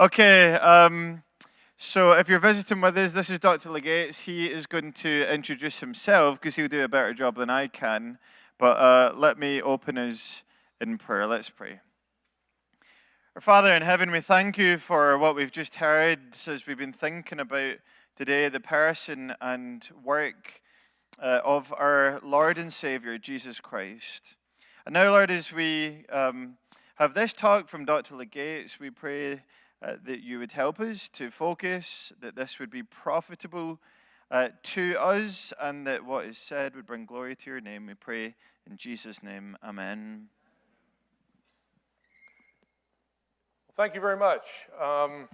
Okay, so if you're visiting with us, this is Dr. Legates. He is going to introduce himself because he'll do a better job than I can. But let me open us in prayer. Let's pray. Our Father in heaven, we thank you for what we've just heard as we've been thinking about today the person and work of our Lord and Savior, Jesus Christ. And now, Lord, as we have this talk from Dr. Legates, we pray that you would help us to focus, that this would be profitable to us, and that what is said would bring glory to your name. We pray in Jesus' name. Amen. Well, thank you very much. I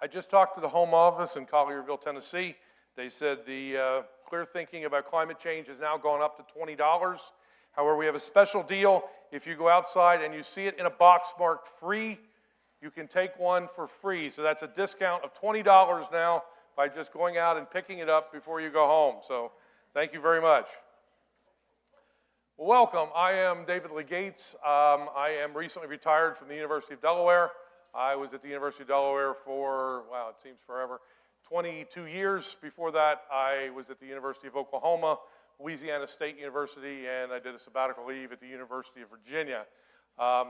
just talked to the Home Office in Collierville, Tennessee. They said the clear thinking about climate change has now gone up to $20. However, we have a special deal. If you go outside and you see it in a box marked free, you can take one for free. So that's a discount of $20 now by just going out and picking it up before you go home. So thank you very much. Well, welcome. I am David Legates. I am recently retired from the University of Delaware. I was at the University of Delaware for, wow, it seems forever, 22 years. Before that, I was at the University of Oklahoma, Louisiana State University, and I did a sabbatical leave at the University of Virginia.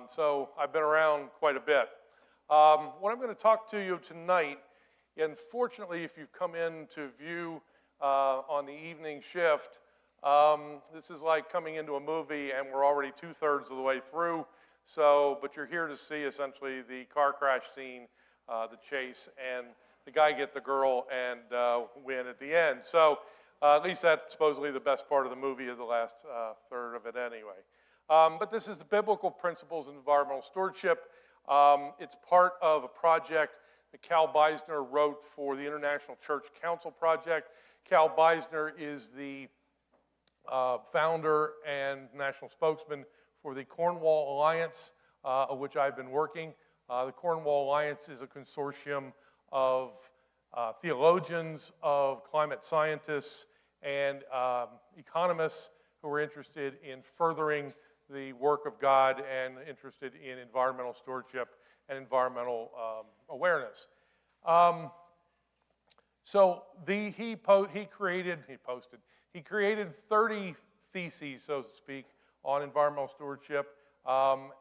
So I've been around quite a bit. What I'm going to talk to you tonight, unfortunately, if you've come in to view on the evening shift, this is like coming into a movie and we're already 2/3 of the way through. So, but you're here to see essentially the car crash scene, the chase, and the guy get the girl and win at the end. So at least that's supposedly the best part of the movie, is the last third of it anyway. But this is the biblical principles of environmental stewardship. It's part of a project that Cal Beisner wrote for the International Church Council Project. Cal Beisner is the founder and national spokesman for the Cornwall Alliance, of which I've been working. The Cornwall Alliance is a consortium of theologians, of climate scientists, and economists who are interested in furthering the work of God and interested in environmental stewardship and environmental awareness. So he created 30 theses, so to speak, on environmental stewardship,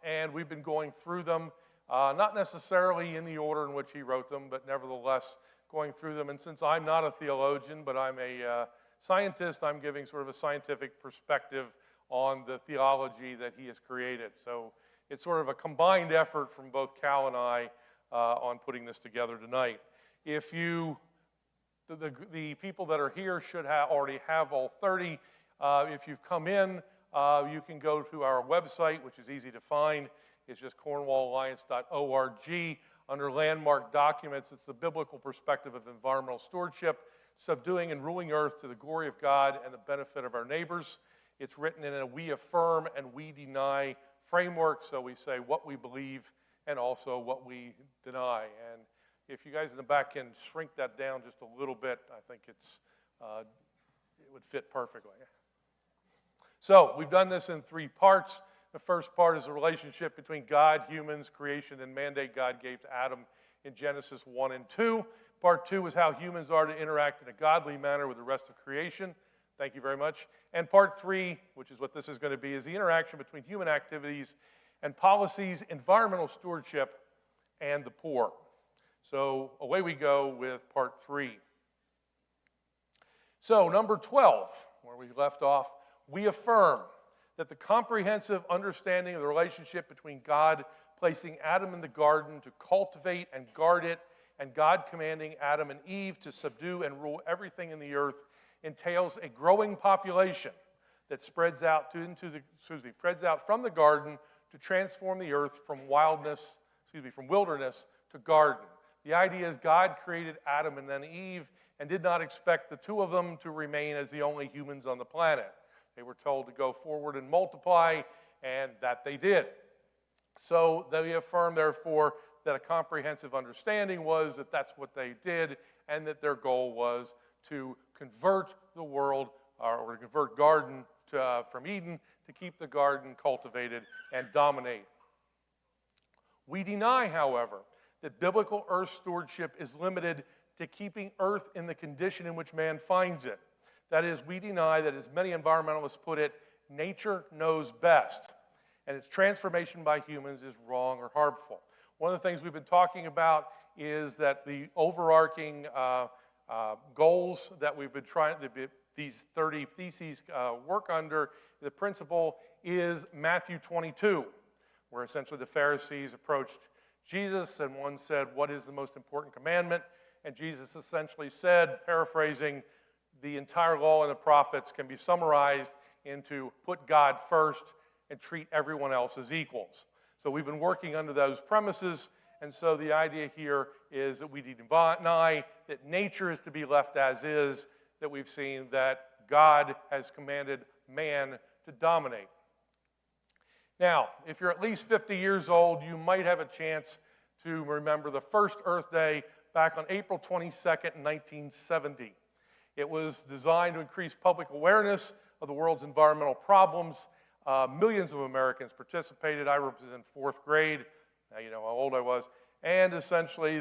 and we've been going through them, not necessarily in the order in which he wrote them, but nevertheless going through them. And since I'm not a theologian, but I'm a scientist, I'm giving sort of a scientific perspective on the theology that he has created. So it's sort of a combined effort from both Cal and I on putting this together tonight. If you, the people that are here should already have all 30. If you've come in, you can go to our website, which is easy to find. It's just cornwallalliance.org. Under landmark documents, it's the biblical perspective of environmental stewardship, subduing and ruling earth to the glory of God and the benefit of our neighbors. It's written in a we affirm and we deny framework, so we say what we believe and also what we deny. And if you guys in the back can shrink that down just a little bit, I think it would fit perfectly. So we've done this in 3 parts. The first part is the relationship between God, humans, creation, and mandate God gave to Adam in Genesis 1 and 2. Part 2 is how humans are to interact in a godly manner with the rest of creation. Thank you very much. And part 3, which is what this is going to be, is the interaction between human activities and policies, environmental stewardship, and the poor. So away we go with part 3. So number 12, where we left off, we affirm that the comprehensive understanding of the relationship between God placing Adam in the garden to cultivate and guard it, and God commanding Adam and Eve to subdue and rule everything in the earth entails a growing population that spreads out from the garden to transform the earth from wilderness to garden. The idea is God created Adam and then Eve and did not expect the two of them to remain as the only humans on the planet. They were told to go forward and multiply, and that they did. So they affirm, therefore, that a comprehensive understanding was that that's what they did, and that their goal was to convert the world, or to convert garden from Eden, to keep the garden cultivated and dominate. We deny, however, that biblical earth stewardship is limited to keeping earth in the condition in which man finds it. That is, we deny that, as many environmentalists put it, nature knows best, and its transformation by humans is wrong or harmful. One of the things we've been talking about is that the overarching goals that we've been trying, these 30 theses work under, the principle is Matthew 22, where essentially the Pharisees approached Jesus and one said, "What is the most important commandment?" And Jesus essentially said, paraphrasing, the entire law and the prophets can be summarized into put God first and treat everyone else as equals. So we've been working under those premises, and so the idea here is that we deny that nature is to be left as is, that we've seen that God has commanded man to dominate. Now, if you're at least 50 years old, you might have a chance to remember the first Earth Day back on April 22nd, 1970. It was designed to increase public awareness of the world's environmental problems. Millions of Americans participated. I was in fourth grade. Now you know how old I was. And essentially,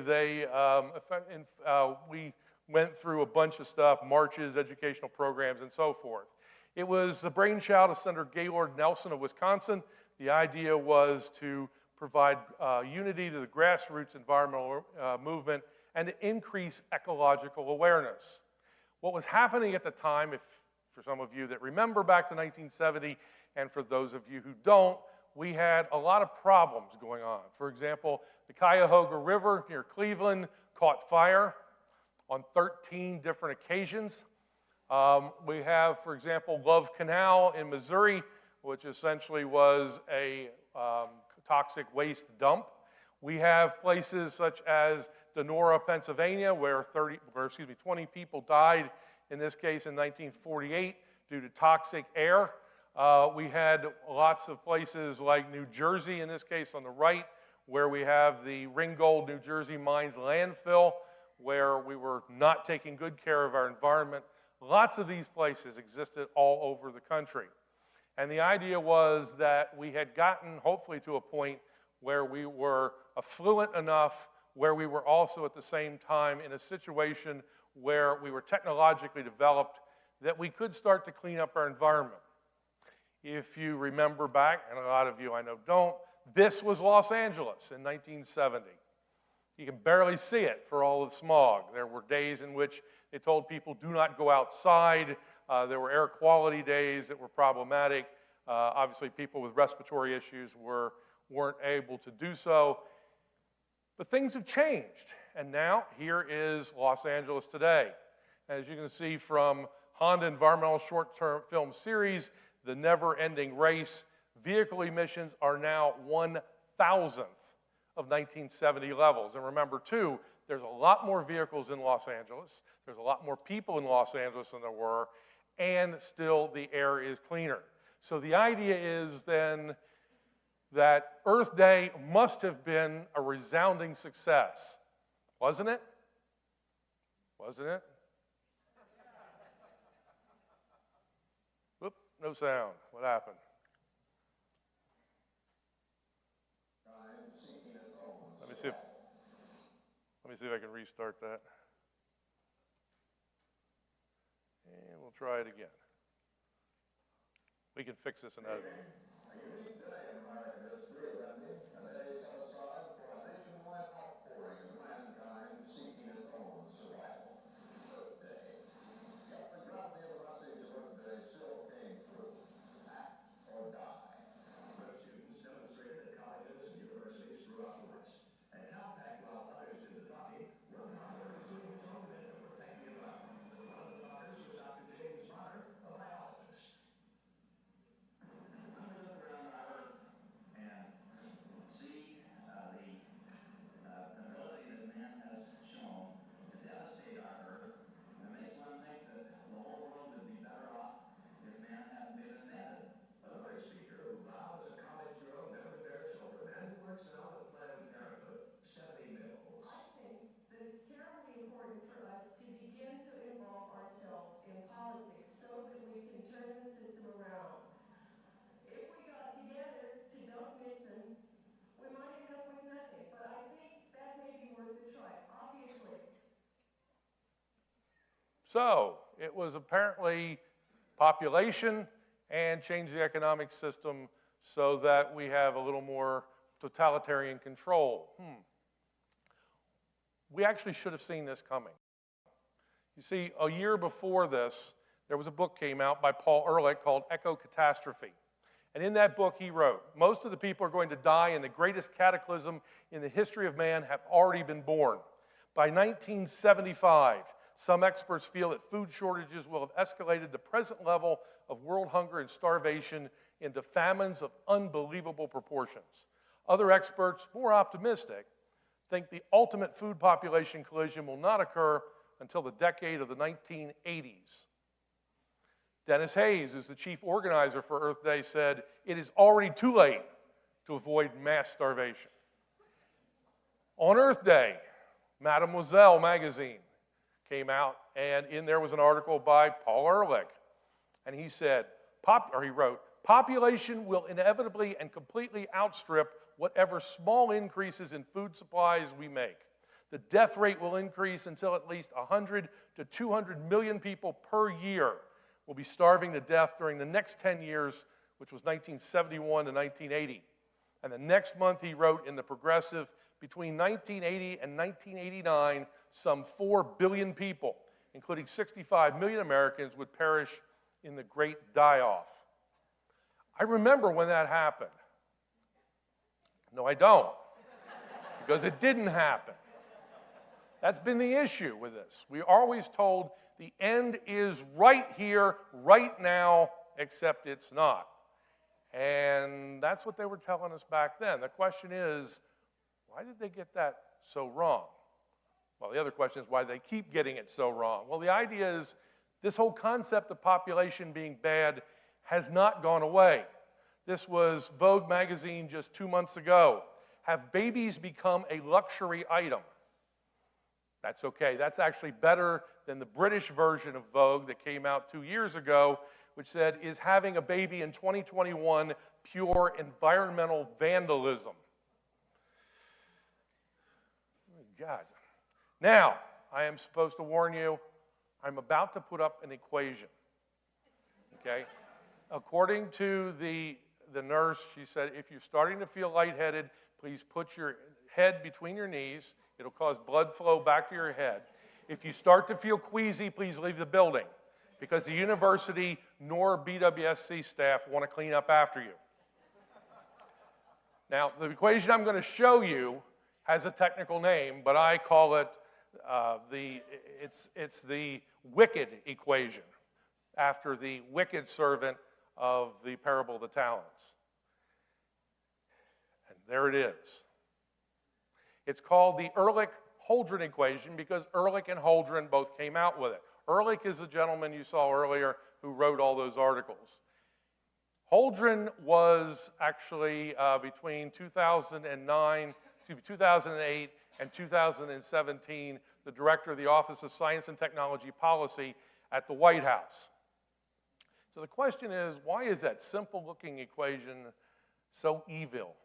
we went through a bunch of stuff, marches, educational programs, and so forth. It was the brainchild of Senator Gaylord Nelson of Wisconsin. The idea was to provide unity to the grassroots environmental movement and to increase ecological awareness. What was happening at the time, if for some of you that remember back to 1970, and for those of you who don't, we had a lot of problems going on. For example, the Cuyahoga River near Cleveland caught fire on 13 different occasions. We have, for example, Love Canal in Missouri, which essentially was a toxic waste dump. We have places such as Donora, Pennsylvania, where 20 people died, in this case in 1948, due to toxic air. We had lots of places like New Jersey, in this case on the right, where we have the Ringgold, New Jersey Mines landfill, where we were not taking good care of our environment. Lots of these places existed all over the country. And the idea was that we had gotten, hopefully, to a point where we were affluent enough, where we were also at the same time in a situation where we were technologically developed, that we could start to clean up our environment. If you remember back, and a lot of you I know don't, this was Los Angeles in 1970. You can barely see it for all the smog. There were days in which they told people, do not go outside. There were air quality days that were problematic. Obviously, people with respiratory issues weren't able to do so. But things have changed, and now here is Los Angeles today. As you can see from Honda Environmental Short-Term Film Series, The Never-Ending Race, vehicle emissions are now 1,000th of 1970 levels. And remember, too, there's a lot more vehicles in Los Angeles. There's a lot more people in Los Angeles than there were, and still the air is cleaner. So the idea is then that Earth Day must have been a resounding success. Wasn't it? Wasn't it? Whoop, no sound. What happened? Let me see if I can restart that. And we'll try it again. We can fix this in editing. So it was apparently population and change the economic system so that we have a little more totalitarian control. We actually should have seen this coming. You see, a year before this, there was a book came out by Paul Ehrlich called Eco-Catastrophe. And in that book, he wrote, most of the people are going to die in the greatest cataclysm in the history of man have already been born. By 1975, some experts feel that food shortages will have escalated the present level of world hunger and starvation into famines of unbelievable proportions. Other experts, more optimistic, think the ultimate food population collision will not occur until the decade of the 1980s. Dennis Hayes, who's the chief organizer for Earth Day, said, it is already too late to avoid mass starvation. On Earth Day, Mademoiselle magazine came out, and in there was an article by Paul Ehrlich. And he said, he wrote, population will inevitably and completely outstrip whatever small increases in food supplies we make. The death rate will increase until at least 100 to 200 million people per year will be starving to death during the next 10 years, which was 1971 to 1980. And the next month he wrote in The Progressive, between 1980 and 1989, some 4 billion people, including 65 million Americans, would perish in the great die-off. I remember when that happened. No, I don't, because it didn't happen. That's been the issue with this. We are always told the end is right here, right now, except it's not. And that's what they were telling us back then. The question is, why did they get that so wrong? Well, the other question is why do they keep getting it so wrong? Well, the idea is this whole concept of population being bad has not gone away. This was Vogue magazine just 2 months ago. Have babies become a luxury item? That's okay. That's actually better than the British version of Vogue that came out 2 years ago, which said, is having a baby in 2021 pure environmental vandalism? God. Now, I am supposed to warn you, I'm about to put up an equation, okay? According to the nurse, she said, if you're starting to feel lightheaded, please put your head between your knees. It'll cause blood flow back to your head. If you start to feel queasy, please leave the building, because the university nor BWSC staff want to clean up after you. Now, the equation I'm going to show you has a technical name, but I call it it's the wicked equation, after the wicked servant of the parable of the talents. And there it is. It's called the Ehrlich-Holdren equation because Ehrlich and Holdren both came out with it. Ehrlich is the gentleman you saw earlier who wrote all those articles. Holdren was actually between 2008 and 2017 the director of the Office of Science and Technology Policy at the White House. So the question is, why is that simple-looking equation so evil?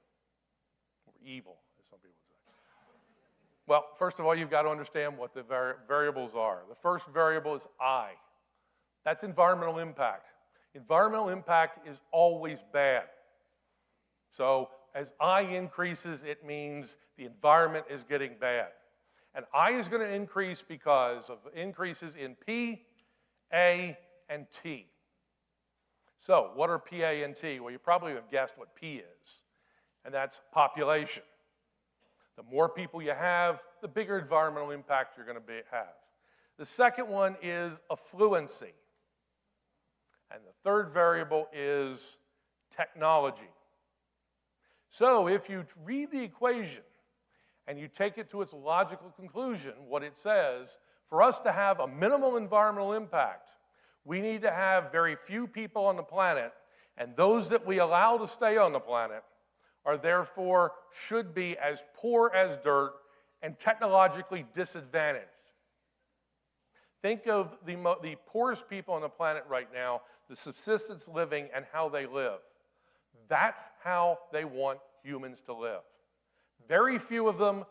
Or evil, as some people say. Well, first of all, you've got to understand what the variables are. The first variable is I. That's environmental impact. Environmental impact is always bad. So as I increases, it means the environment is getting bad. And I is going to increase because of increases in P, A, and T. So what are P, A, and T? Well, you probably have guessed what P is, and that's population. The more people you have, the bigger environmental impact you're going to have. The second one is affluency. And the third variable is technology. So if you read the equation and you take it to its logical conclusion, what it says, for us to have a minimal environmental impact, we need to have very few people on the planet, and those that we allow to stay on the planet are therefore should be as poor as dirt and technologically disadvantaged. Think of the poorest people on the planet right now, the subsistence living and how they live. That's how they want humans to live. Very few of them,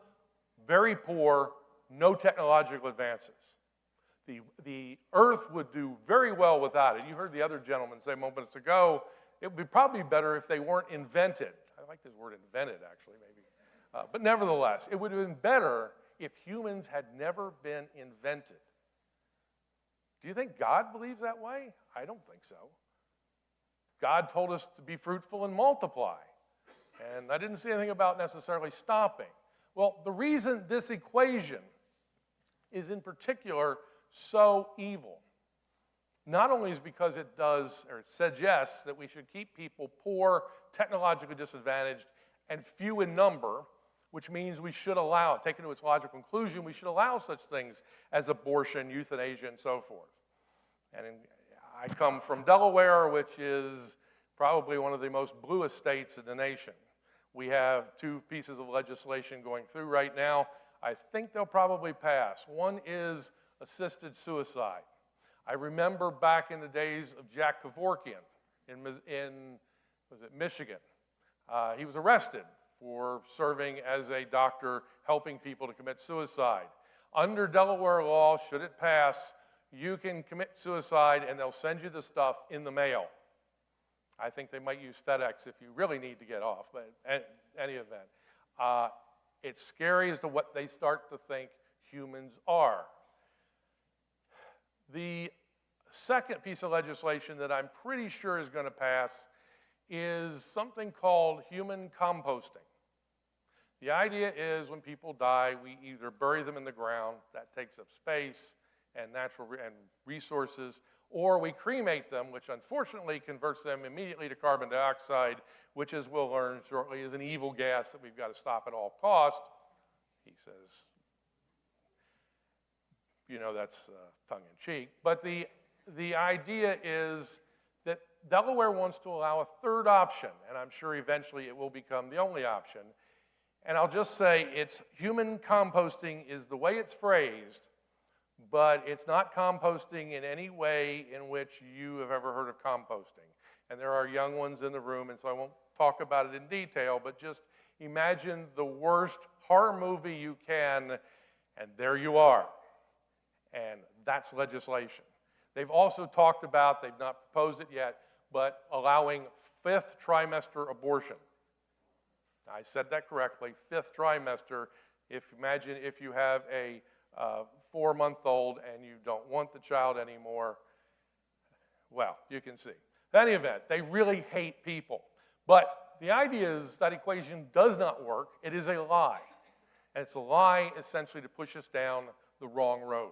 very poor, no technological advances. the earth would do very well without it. You heard the other gentleman say moments ago, it would be probably better if they weren't invented. I like this word invented, actually, maybe. But nevertheless, it would have been better if humans had never been invented. Do you think God believes that way? I don't think so. God told us to be fruitful and multiply. And I didn't see anything about necessarily stopping. Well, the reason this equation is in particular so evil, not only is because it does, or it suggests that we should keep people poor, technologically disadvantaged, and few in number, which means we should allow, taken to its logical conclusion, we should allow such things as abortion, euthanasia, and so forth. And I come from Delaware, which is probably one of the most bluest states in the nation. We have 2 pieces of legislation going through right now. I think they'll probably pass. One is assisted suicide. I remember back in the days of Jack Kevorkian in Michigan. He was arrested for serving as a doctor helping people to commit suicide. Under Delaware law, should it pass, you can commit suicide and they'll send you the stuff in the mail. I think they might use FedEx if you really need to get off, but in any event. It's scary as to what they start to think humans are. The second piece of legislation that I'm pretty sure is going to pass is something called human composting. The idea is when people die, we either bury them in the ground, that takes up space and natural resources, or we cremate them, which unfortunately converts them immediately to carbon dioxide, which, as we'll learn shortly, is an evil gas that we've got to stop at all cost. He says, you know, that's tongue-in-cheek. But the idea is that Delaware wants to allow a third option, and I'm sure eventually it will become the only option. And I'll just say it's human composting is the way it's phrased, but it's not composting in any way in which you have ever heard of composting. And there are young ones in the room, and so I won't talk about it in detail, but just imagine the worst horror movie you can, and there you are. And that's legislation. They've also talked about, they've not proposed it yet, but allowing 5th trimester abortion. I said that correctly, 5th trimester. Imagine if you have a 4-month-old and you don't want the child anymore. Well, you can see. In any event, they really hate people. But the idea is that equation does not work. It is a lie. And it's a lie essentially to push us down the wrong road.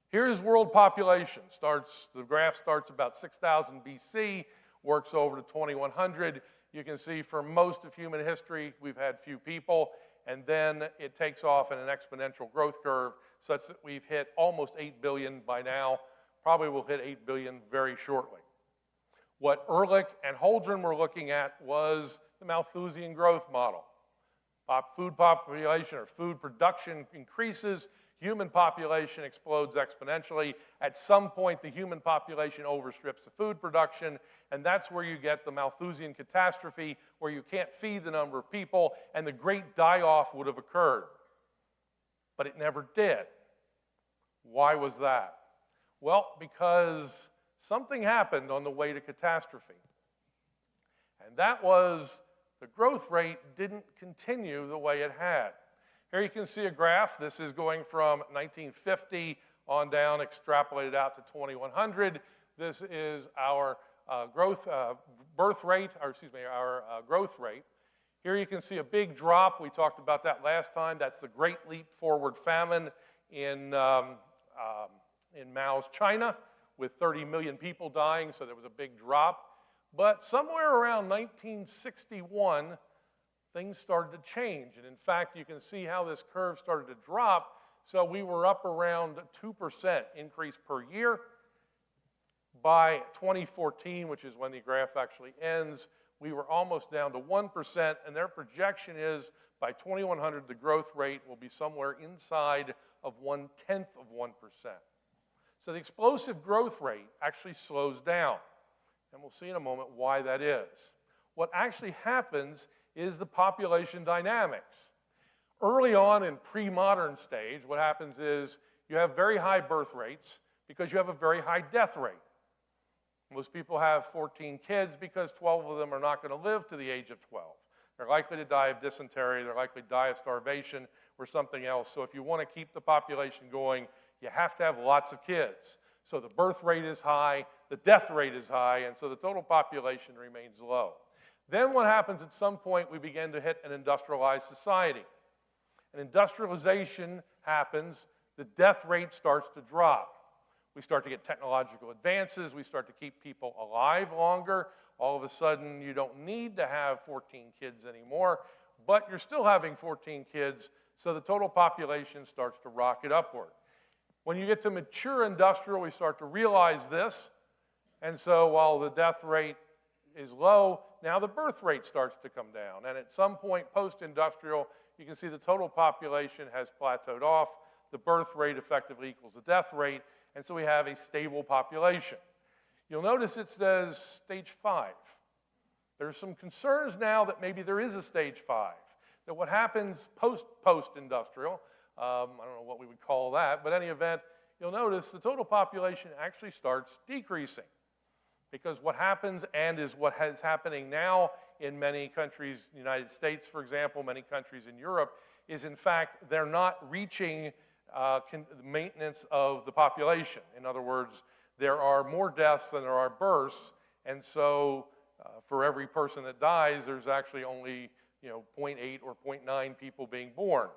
Here's world population. The graph starts about 6,000 BC, works over to 2100. You can see for most of human history, we've had few people, and then it takes off in an exponential growth curve such that we've hit almost 8 billion by now. Probably will hit 8 billion very shortly. What Ehrlich and Holdren were looking at was the Malthusian growth model. Food population or food production increases, human population explodes exponentially. At some point, the human population overstrips the food production, and that's where you get the Malthusian catastrophe, where you can't feed the number of people, and the great die-off would have occurred. But it never did. Why was that? Well, because something happened on the way to catastrophe. And that was the growth rate didn't continue the way it had. Here you can see a graph. This is going from 1950 on down, extrapolated out to 2100. This is our growth rate. Here you can see a big drop. We talked about that last time. That's the Great Leap Forward famine in Mao's China, with 30 million people dying, so there was a big drop. But somewhere around 1961, things started to change. And in fact, you can see how this curve started to drop. So we were up around 2% increase per year. By 2014, which is when the graph actually ends, we were almost down to 1%. And their projection is by 2100, the growth rate will be somewhere inside of 1/10 of 1%. So the explosive growth rate actually slows down. And we'll see in a moment why that is. What actually happens is the population dynamics. Early on in pre-modern stage, what happens is you have very high birth rates because you have a very high death rate. Most people have 14 kids because 12 of them are not going to live to the age of 12. They're likely to die of dysentery, they're likely to die of starvation or something else. So if you want to keep the population going, you have to have lots of kids. So the birth rate is high, the death rate is high, and so the total population remains low. Then what happens at some point, we begin to hit an industrialized society. And industrialization happens, the death rate starts to drop. We start to get technological advances, we start to keep people alive longer. All of a sudden, you don't need to have 14 kids anymore, but you're still having 14 kids, so the total population starts to rocket upward. When you get to mature industrial, we start to realize this, and so while the death rate is low, now the birth rate starts to come down. And at some point post-industrial, you can see the total population has plateaued off. The birth rate effectively equals the death rate, and so we have a stable population. You'll notice it says stage 5. There's some concerns now that maybe there is a stage 5, that what happens post-industrial, I don't know what we would call that, but in any event, you'll notice the total population actually starts decreasing. Because what happens, and is what is happening now in many countries, the United States, for example, many countries in Europe, is in fact they're not reaching the maintenance of the population. In other words, there are more deaths than there are births, and so for every person that dies, there's actually only 0.8 or 0.9 people being born.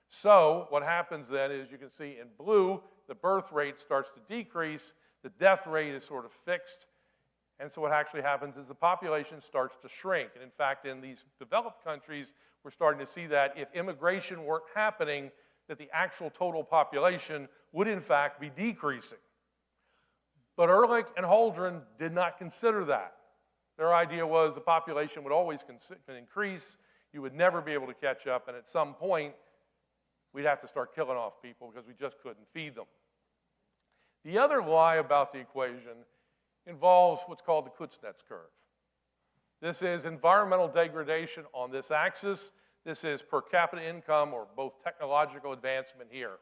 So what happens then is you can see in blue, the birth rate starts to decrease, the death rate is sort of fixed, and so what actually happens is the population starts to shrink. And in fact, in these developed countries, we're starting to see that if immigration weren't happening, that the actual total population would in fact be decreasing. But Ehrlich and Holdren did not consider that. Their idea was the population would always increase, you would never be able to catch up, and at some point, we'd have to start killing off people because we just couldn't feed them. The other lie about the equation involves what's called the Kuznets curve. This is environmental degradation on this axis. This is per capita income, or both technological advancement here.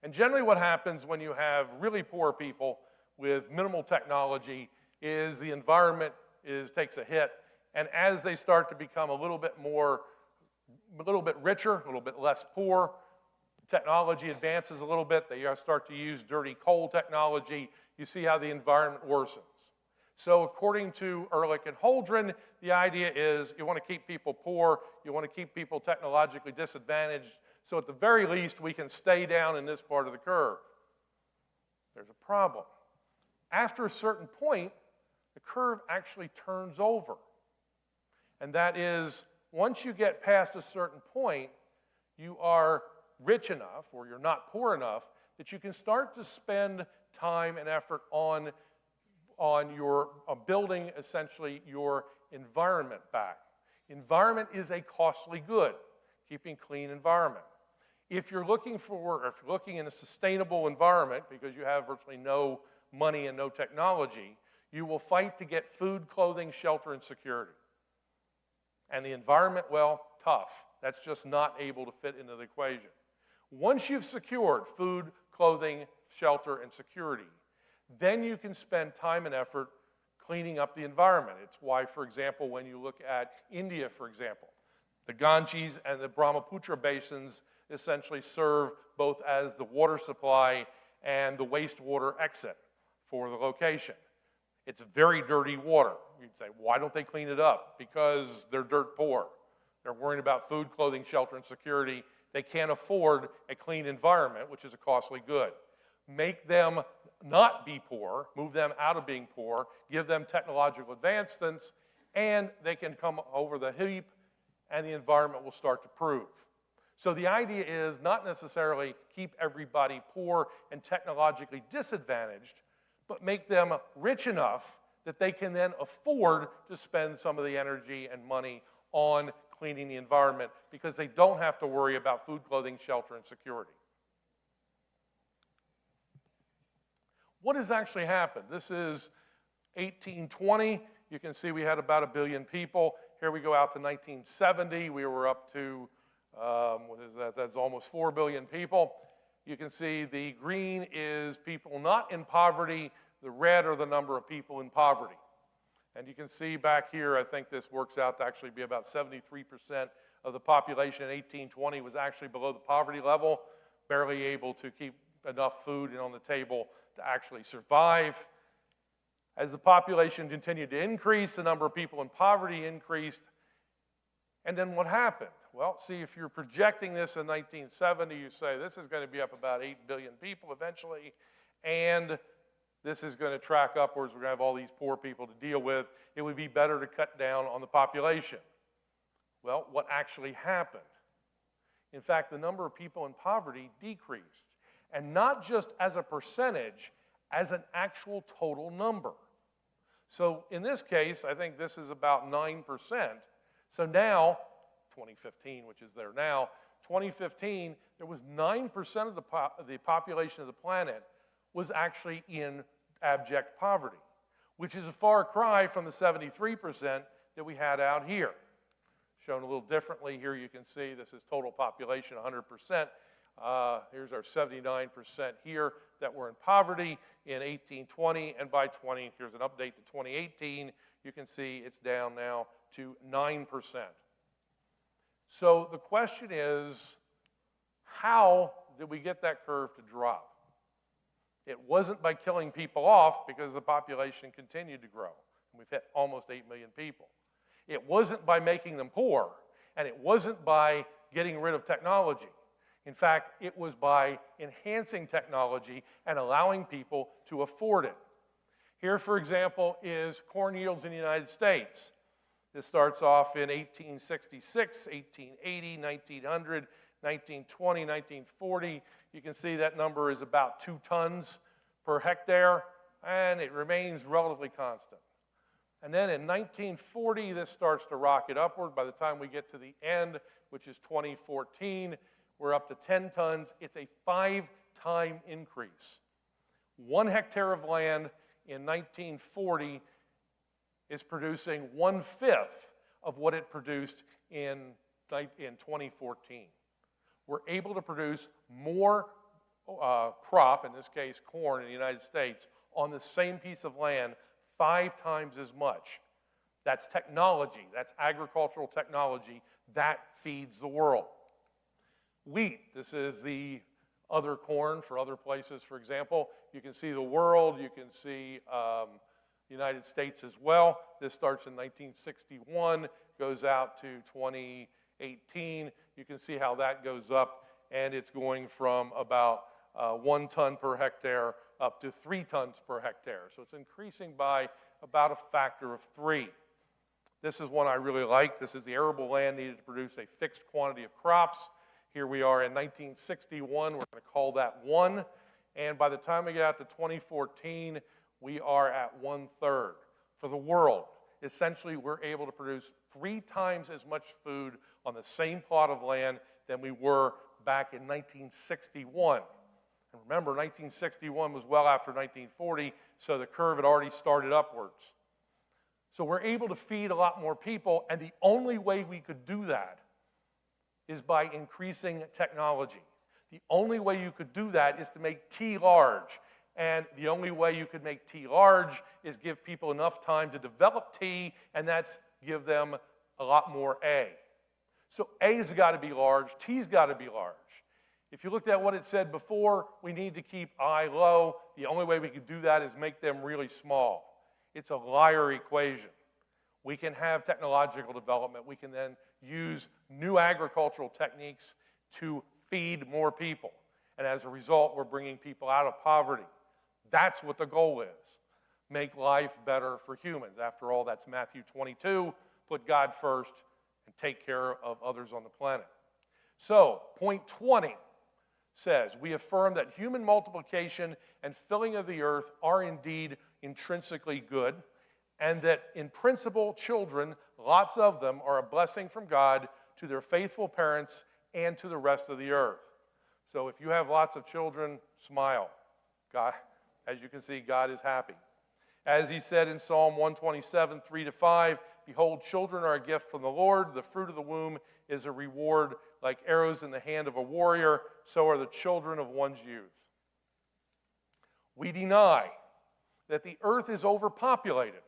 And generally what happens when you have really poor people with minimal technology is the environment takes a hit, and as they start to become a little bit richer, a little bit less poor, technology advances a little bit, they start to use dirty coal technology, you see how the environment worsens. So according to Ehrlich and Holdren, the idea is you want to keep people poor, you want to keep people technologically disadvantaged, so at the very least we can stay down in this part of the curve. There's a problem. After a certain point, the curve actually turns over. And that is, once you get past a certain point, you are rich enough, or you're not poor enough, that you can start to spend time and effort on building essentially your environment back. Environment is a costly good, keeping clean environment. If you're looking in a sustainable environment, because you have virtually no money and no technology, you will fight to get food, clothing, shelter, and security. And the environment, well, tough. That's just not able to fit into the equation. Once you've secured food, clothing, shelter, and security, then you can spend time and effort cleaning up the environment. It's why, for example, when you look at India, for example, the Ganges and the Brahmaputra basins essentially serve both as the water supply and the wastewater exit for the location. It's very dirty water. You'd say, why don't they clean it up? Because they're dirt poor. They're worrying about food, clothing, shelter, and security. They can't afford a clean environment, which is a costly good. Make them not be poor, move them out of being poor, give them technological advancements, and they can come over the heap, and the environment will start to improve. So the idea is not necessarily keep everybody poor and technologically disadvantaged, but make them rich enough that they can then afford to spend some of the energy and money on cleaning the environment because they don't have to worry about food, clothing, shelter, and security. What has actually happened? This is 1820. You can see we had about 1 billion people. Here we go out to 1970. We were up to, what is that? That's almost 4 billion people. you can see the green is people not in poverty, the red are the number of people in poverty. And you can see back here, I think this works out to actually be about 73% of the population in 1820 was actually below the poverty level, barely able to keep enough food on the table to actually survive. As the population continued to increase, the number of people in poverty increased. And then what happened? Well, see, if you're projecting this in 1970, you say this is going to be up about 8 billion people eventually, and this is going to track upwards. We're going to have all these poor people to deal with. It would be better to cut down on the population. Well, what actually happened? In fact, the number of people in poverty decreased, and not just as a percentage, as an actual total number. So in this case, I think this is about 9%. So now, 2015, which is there now, 2015, there was 9% of the population of the planet was actually in abject poverty, which is a far cry from the 73% that we had out here. Shown a little differently here, you can see this is total population, 100%. Here's our 79% here that were in poverty in 1820, and by here's an update to 2018, you can see it's down now to 9%. So the question is, how did we get that curve to drop? It wasn't by killing people off, because the population continued to grow. We've hit almost 8 million people. It wasn't by making them poor, and it wasn't by getting rid of technology. In fact, it was by enhancing technology and allowing people to afford it. Here, for example, is corn yields in the United States. This starts off in 1866, 1880, 1900, 1920, 1940. You can see that number is about 2 tons per hectare, and it remains relatively constant. And then in 1940, this starts to rocket upward. By the time we get to the end, which is 2014, we're up to 10 tons. It's a 5-time increase. 1 hectare of land in 1940 is producing 1/5 of what it produced in 2014. We're able to produce more crop, in this case corn in the United States, on the same piece of land 5 times as much. That's technology. That's agricultural technology. That feeds the world. Wheat, this is the other corn for other places, for example. You can see the world. You can see the United States as well. This starts in 1961, goes out to 2018. You can see how that goes up, and it's going from about 1 ton per hectare up to 3 tons per hectare. So it's increasing by about a factor of 3. This is one I really like. This is the arable land needed to produce a fixed quantity of crops. Here we are in 1961. We're going to call that 1. And by the time we get out to 2014, we are at 1/3 for the world. Essentially, we're able to produce 3 times as much food on the same plot of land than we were back in 1961. And remember, 1961 was well after 1940, so the curve had already started upwards. So we're able to feed a lot more people, and the only way we could do that is by increasing technology. The only way you could do that is to make T large. And the only way you could make T large is give people enough time to develop T, and that's give them a lot more A. So A's got to be large, T's got to be large. If you looked at what it said before, we need to keep I low. The only way we could do that is make them really small. It's a liar equation. We can have technological development. We can then use new agricultural techniques to feed more people. And as a result, we're bringing people out of poverty. That's what the goal is. Make life better for humans. After all, that's Matthew 22. Put God first and take care of others on the planet. So, point 20 says, we affirm that human multiplication and filling of the earth are indeed intrinsically good, and that in principle, children, lots of them, are a blessing from God to their faithful parents and to the rest of the earth. So if you have lots of children, smile. God, as you can see, God is happy. As he said in Psalm 127, 3-5, behold, children are a gift from the Lord. The fruit of the womb is a reward. like arrows in the hand of a warrior, so are the children of one's youth. We deny that the earth is overpopulated,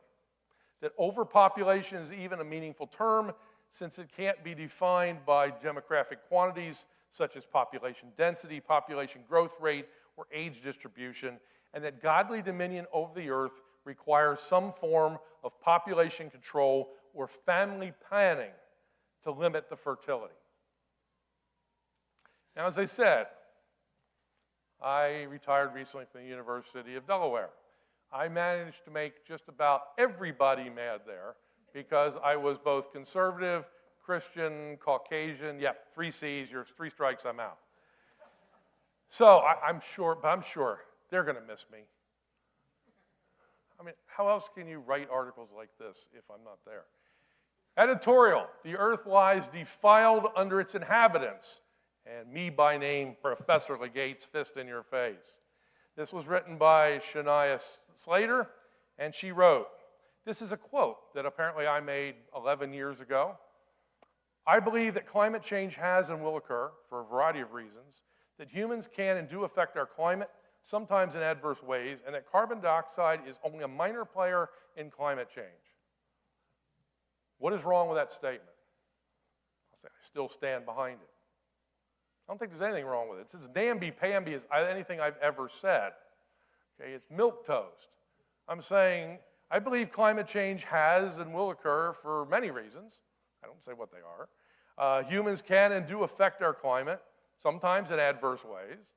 that overpopulation is even a meaningful term since it can't be defined by demographic quantities such as population density, population growth rate, or age distribution, and that godly dominion over the earth requires some form of population control or family planning to limit the fertility. Now, as I said, I retired recently from the University of Delaware. I managed to make just about everybody mad there because I was both conservative, Christian, Caucasian, yep, 3 C's, you're 3 strikes, I'm out. So I'm sure they're going to miss me. I mean, how else can you write articles like this if I'm not there? Editorial, the earth lies defiled under its inhabitants. And me by name, Professor Legates, fist in your face. This was written by Shania Slater, and she wrote, this is a quote that apparently I made 11 years ago. I believe that climate change has and will occur for a variety of reasons, that humans can and do affect our climate, sometimes in adverse ways, and that carbon dioxide is only a minor player in climate change. What is wrong with that statement? I'll say I still stand behind it. I don't think there's anything wrong with it. It's as namby-pamby as anything I've ever said. Okay, it's milquetoast. I'm saying I believe climate change has and will occur for many reasons. I don't say what they are. Humans can and do affect our climate, sometimes in adverse ways.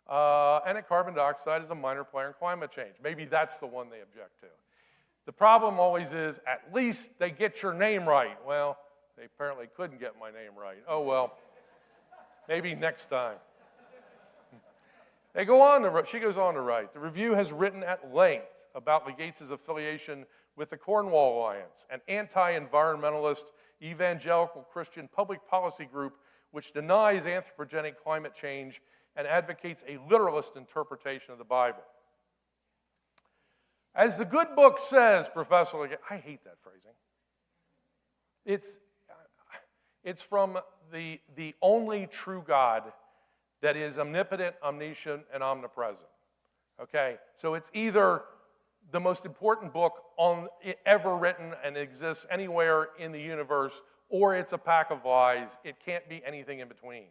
And that carbon dioxide is a minor player in climate change. Maybe that's the one they object to. The problem always is, at least they get your name right. Well, they apparently couldn't get my name right. Oh, well. Maybe next time. She goes on to write, the review has written at length about Legates' affiliation with the Cornwall Alliance, an anti-environmentalist evangelical Christian public policy group which denies anthropogenic climate change and advocates a literalist interpretation of the Bible. As the good book says, Professor Legates, I hate that phrasing. It's from the only true God that is omnipotent, omniscient, and omnipresent. Okay? So it's either the most important book ever written and exists anywhere in the universe, or it's a pack of lies. It can't be anything in between.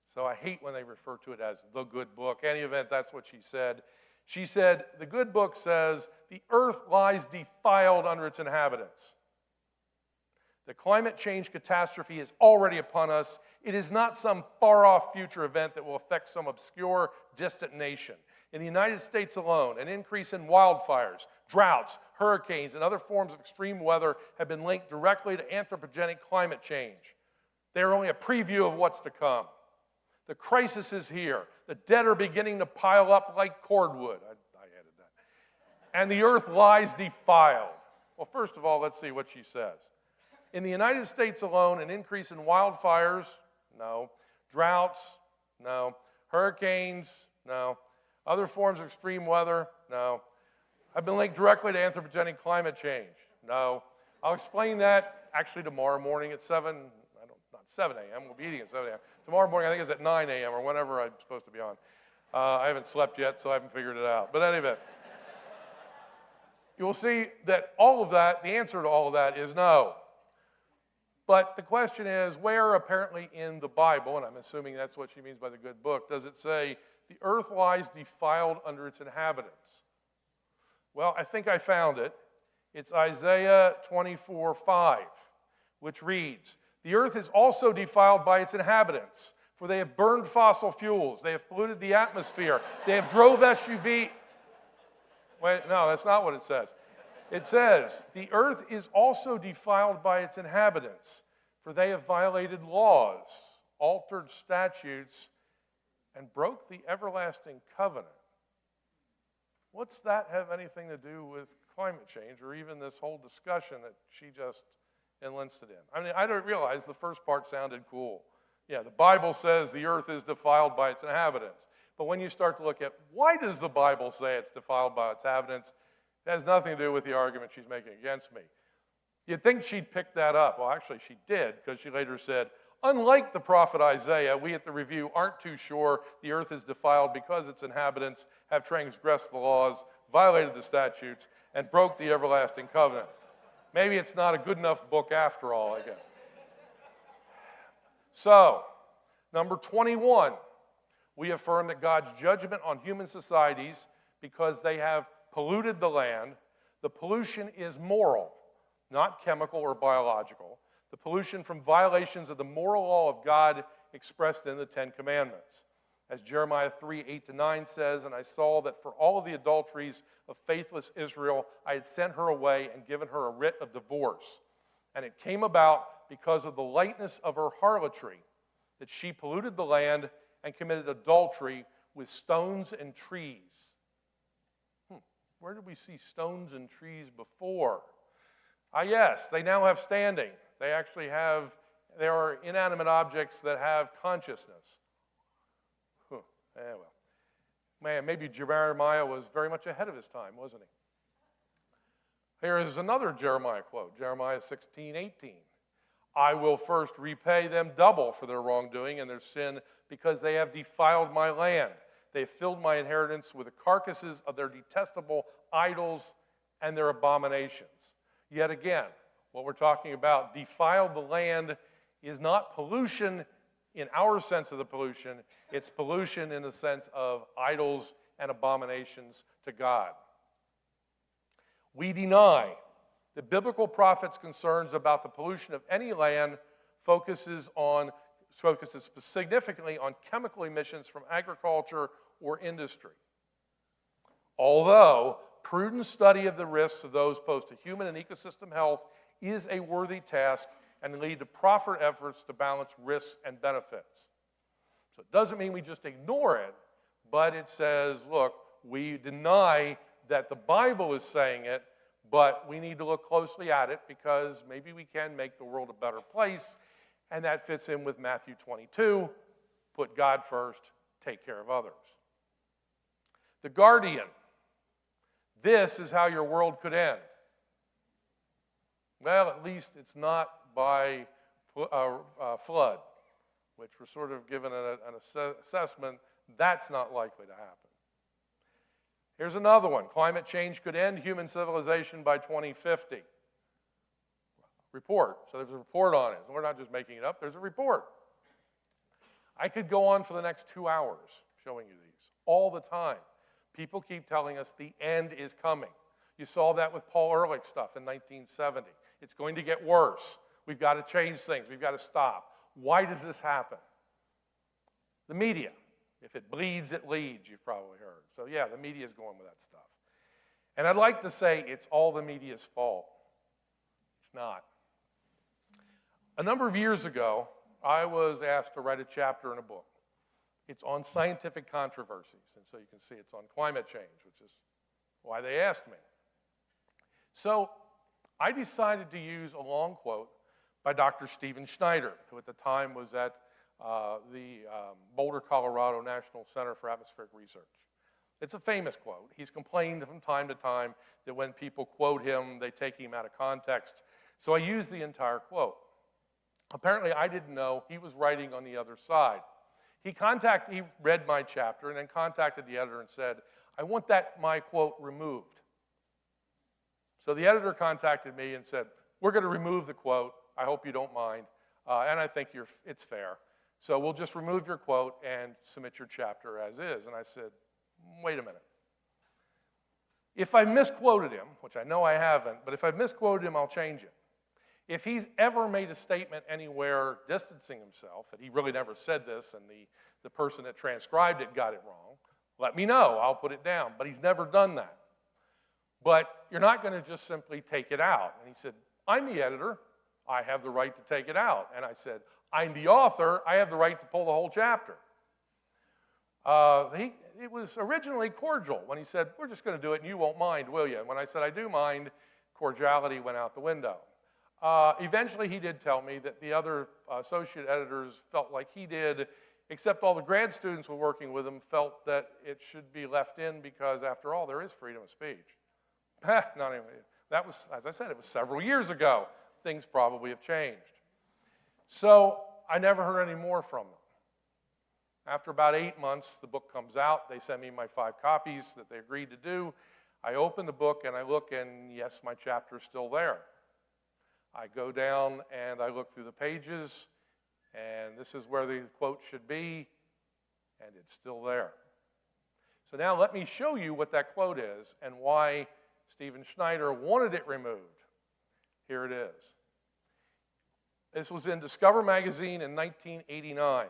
So I hate when they refer to it as the good book. In any event, that's what she said. She said, the good book says, the earth lies defiled under its inhabitants. The climate change catastrophe is already upon us. It is not some far-off future event that will affect some obscure, distant nation. In the United States alone, an increase in wildfires, droughts, hurricanes, and other forms of extreme weather have been linked directly to anthropogenic climate change. They are only a preview of what's to come. The crisis is here. The dead are beginning to pile up like cordwood. I added that. And the earth lies defiled. Well, first of all, let's see what she says. In the United States alone, an increase in wildfires, no. Droughts, no. Hurricanes, no. Other forms of extreme weather, no. Have been linked directly to anthropogenic climate change, no. I'll explain that actually tomorrow morning at 7 a.m. We'll be eating at 7 a.m. Tomorrow morning, I think it's at 9 a.m. or whenever I'm supposed to be on. I haven't slept yet, so I haven't figured it out. But anyway, you will see that all of that, the answer to all of that is no. But the question is, where apparently in the Bible, and I'm assuming that's what she means by the good book, does it say, the earth lies defiled under its inhabitants? Well, I think I found it. It's Isaiah 24:5, which reads, the earth is also defiled by its inhabitants, for they have burned fossil fuels, they have polluted the atmosphere, they have drove SUV. Wait, no, that's not what it says. It says, the earth is also defiled by its inhabitants, for they have violated laws, altered statutes, and broke the everlasting covenant. What's that have anything to do with climate change or even this whole discussion that she just enlisted in? I mean, I don't realize the first part sounded cool. Yeah, the Bible says the earth is defiled by its inhabitants. But when you start to look at why does the Bible say it's defiled by its inhabitants, it has nothing to do with the argument she's making against me. You'd think she'd pick that up. Well, actually, she did, because she later said, Unlike the prophet Isaiah, we at the Review aren't too sure the earth is defiled because its inhabitants have transgressed the laws, violated the statutes, and broke the everlasting covenant. Maybe it's not a good enough book after all, I guess. So, number 21, we affirm that God's judgment on human societies, because they have polluted the land, the pollution is moral, not chemical or biological. The pollution from violations of the moral law of God expressed in the Ten Commandments. As Jeremiah 3:8-9 says, "And I saw that for all of the adulteries of faithless Israel, I had sent her away and given her a writ of divorce. And it came about because of the lightness of her harlotry, that she polluted the land and committed adultery with stones and trees." Where did we see stones and trees before? Yes, they now have standing. They actually have, there are inanimate objects that have consciousness. Well, man, maybe Jeremiah was very much ahead of his time, wasn't he? Here is another Jeremiah quote, Jeremiah 16:18. "I will first repay them double for their wrongdoing and their sin, because they have defiled my land. They have filled my inheritance with the carcasses of their detestable idols and their abominations." Yet again, what we're talking about, defiled the land, is not pollution in our sense of the pollution. It's pollution in the sense of idols and abominations to God. We deny the biblical prophet's concerns about the pollution of any land focuses significantly on chemical emissions from agriculture or industry. Although prudent study of the risks of those posed to human and ecosystem health is a worthy task and lead to proper efforts to balance risks and benefits. So it doesn't mean we just ignore it, but it says, look, we deny that the Bible is saying it, but we need to look closely at it because maybe we can make the world a better place, and that fits in with Matthew 22, put God first, take care of others. The Guardian, this is how your world could end. Well, at least it's not by flood, which we're sort of given an assessment. That's not likely to happen. Here's another one. Climate change could end human civilization by 2050. Report. So there's a report on it. We're not just making it up. There's a report. I could go on for the next 2 hours showing you these all the time. People keep telling us the end is coming. You saw that with Paul Ehrlich's stuff in 1970. It's going to get worse. We've got to change things. We've got to stop. Why does this happen? The media. If it bleeds, it leads, you've probably heard. So yeah, the media is going with that stuff. And I'd like to say it's all the media's fault. It's not. A number of years ago, I was asked to write a chapter in a book. It's on scientific controversies, and so you can see it's on climate change, which is why they asked me. So I decided to use a long quote by Dr. Stephen Schneider, who at the time was at the Boulder, Colorado National Center for Atmospheric Research. It's a famous quote. He's complained from time to time that when people quote him, they take him out of context. So I used the entire quote. Apparently, I didn't know he was writing on the other side. He read my chapter and then contacted the editor and said, I want my quote removed. So the editor contacted me and said, we're going to remove the quote. I hope you don't mind. And I think it's fair. So we'll just remove your quote and submit your chapter as is. And I said, wait a minute. If I misquoted him, which I know I haven't, but if I've misquoted him, I'll change it. If he's ever made a statement anywhere distancing himself, and he really never said this, and the person that transcribed it got it wrong, let me know. I'll put it down. But he's never done that. But you're not going to just simply take it out. And he said, I'm the editor. I have the right to take it out. And I said, I'm the author. I have the right to pull the whole chapter. It was originally cordial when he said, we're just going to do it and you won't mind, will you? And when I said I do mind, cordiality went out the window. Eventually he did tell me that the other associate editors felt like he did, except all the grad students who were working with him felt that it should be left in because, after all, there is freedom of speech. Not anyway. That was, as I said, it was several years ago. Things probably have changed. So I never heard any more from them. After about 8 months, the book comes out. They send me my 5 copies that they agreed to do. I open the book and I look, and yes, my chapter is still there. I go down and I look through the pages, and this is where the quote should be, and it's still there. So now let me show you what that quote is and why Stephen Schneider wanted it removed. Here it is. This was in Discover magazine in 1989.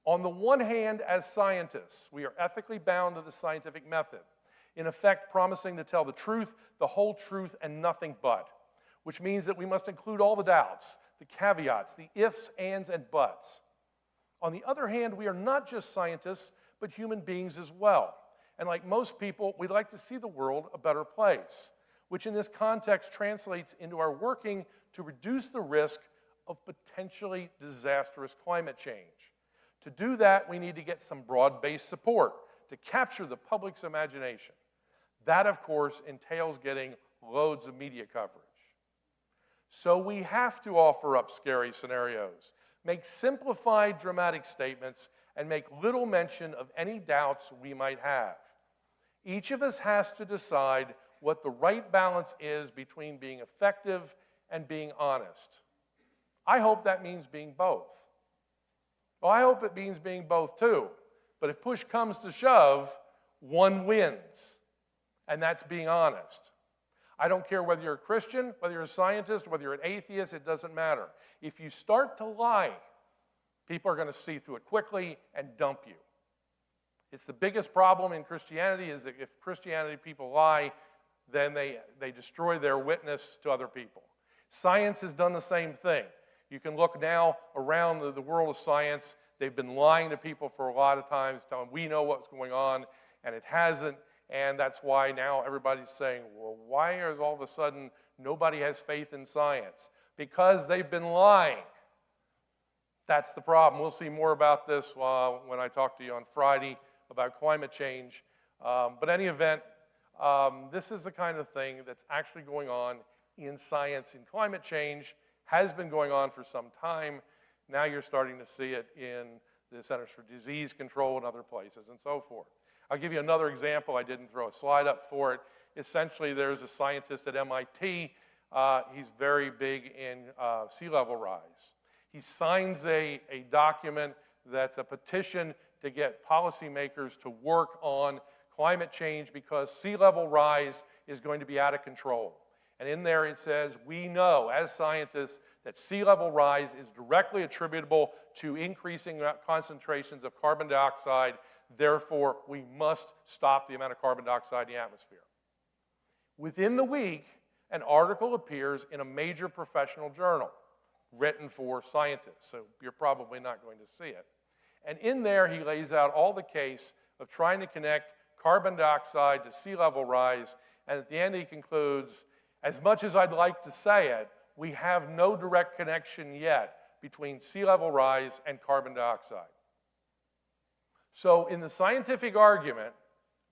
On the one hand, as scientists, we are ethically bound to the scientific method, in effect promising to tell the truth, the whole truth, and nothing but, which means that we must include all the doubts, the caveats, the ifs, ands, and buts. On the other hand, we are not just scientists, but human beings as well. And like most people, we'd like to see the world a better place, which in this context translates into our working to reduce the risk of potentially disastrous climate change. To do that, we need to get some broad-based support to capture the public's imagination. That, of course, entails getting loads of media coverage. So we have to offer up scary scenarios, make simplified dramatic statements, and make little mention of any doubts we might have. Each of us has to decide what the right balance is between being effective and being honest. I hope that means being both. Well, I hope it means being both too. But if push comes to shove, one wins, and that's being honest. I don't care whether you're a Christian, whether you're a scientist, whether you're an atheist, it doesn't matter. If you start to lie, people are going to see through it quickly and dump you. It's the biggest problem in Christianity is that if Christianity people lie, then they destroy their witness to other people. Science has done the same thing. You can look now around the world of science. They've been lying to people for a lot of times, telling them we know what's going on, and it hasn't. And that's why now everybody's saying, well, why is all of a sudden nobody has faith in science? Because they've been lying. That's the problem. We'll see more about this when I talk to you on Friday about climate change. But in any event, this is the kind of thing that's actually going on in science and climate change, has been going on for some time. Now you're starting to see it in the Centers for Disease Control and other places and so forth. I'll give you another example. I didn't throw a slide up for it. Essentially, there's a scientist at MIT. He's very big in sea level rise. He signs a document that's a petition to get policymakers to work on climate change because sea level rise is going to be out of control. And in there it says, we know as scientists that sea level rise is directly attributable to increasing concentrations of carbon dioxide. Therefore, we must stop the amount of carbon dioxide in the atmosphere. Within the week, an article appears in a major professional journal written for scientists, so you're probably not going to see it. And in there, he lays out all the case of trying to connect carbon dioxide to sea level rise, and at the end he concludes, as much as I'd like to say it, we have no direct connection yet between sea level rise and carbon dioxide. So in the scientific argument,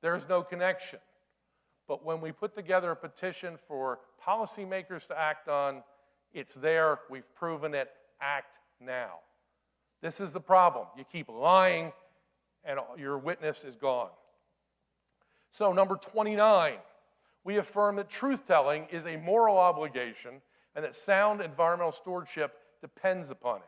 there's no connection. But when we put together a petition for policymakers to act on, it's there, we've proven it, act now. This is the problem. You keep lying and your witness is gone. So number 29, we affirm that truth-telling is a moral obligation and that sound environmental stewardship depends upon it.